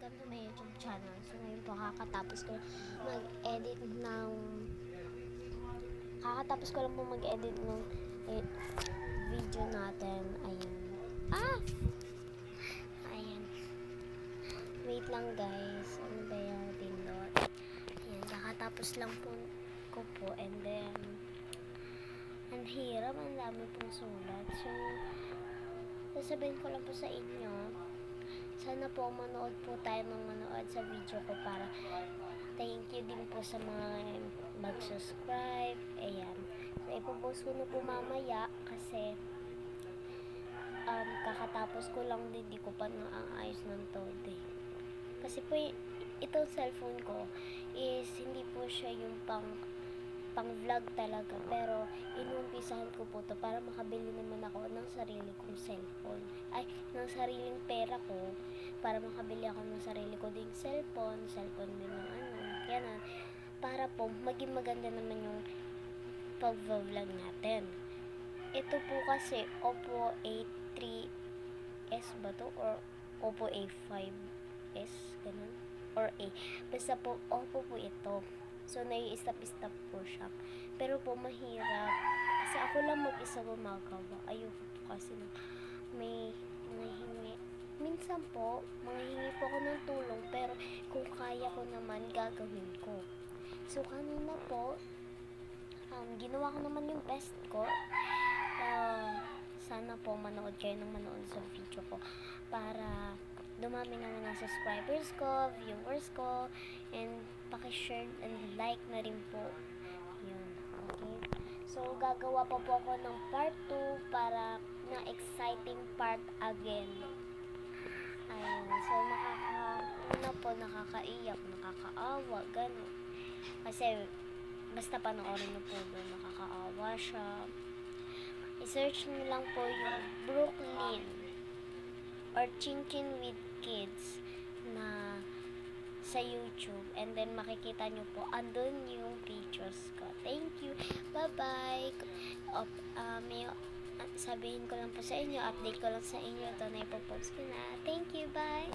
welcome to my YouTube channel. So ngayon po kakatapos ko mag-edit ng video natin. Ayan. Ayan. Wait lang guys. Ano ba yung pindot? Ayan, kakatapos lang po ko po, and then ang hirap, ang dami pong sulat. So sasabihin ko lang po sa inyo, sana po manood po tayo ng manood sa video ko para thank you din po sa mga mag-subscribe. Ayan. So, ipopost ko na po mamaya kasi kakatapos ko lang din, di ko pa naayos ng todo. Kasi po, itong cellphone ko is hindi po siya yung pang vlog talaga, pero inumpisahan ko po to para makabili naman ako ng sarili kong cellphone, ng sariling pera ko, para makabili ako ng sarili ko ding cellphone din ng yan para po maging maganda naman yung pag-vlog natin. Ito po kasi Oppo A3s ba to, or Oppo A5s, ganun, or A, basta po Oppo po ito. So, nai-stop po siya. Pero po, mahirap. Kasi ako lang mag-isa gumagawa. Ayoko po kasi may nangihingi. Minsan po, manghihingi po ako ng tulong. Pero, kung kaya ko naman, gagawin ko. So, kanina po, ginawa ko naman yung best ko. Sana po manood kayo ng manood sa video ko. Para dumami naman ang subscribers ko, viewers ko, and paki-share and like na rin po. Yun, okay? So, gagawa pa po ako ng part 2 para na exciting part again. Ayun. So, nakakaiyak, nakakaawa, gano'n. Kasi, basta panoorin mo po doon, nakakaawa siya. I-search nyo lang po yung Brooklyn or Chinchin with Kids na sa YouTube, and then makikita nyo po andun yung pictures ko. Thank you, bye bye. Sabihin ko lang po sa inyo, update ko lang sa inyo, ito na ipopost ko na. Thank you, bye.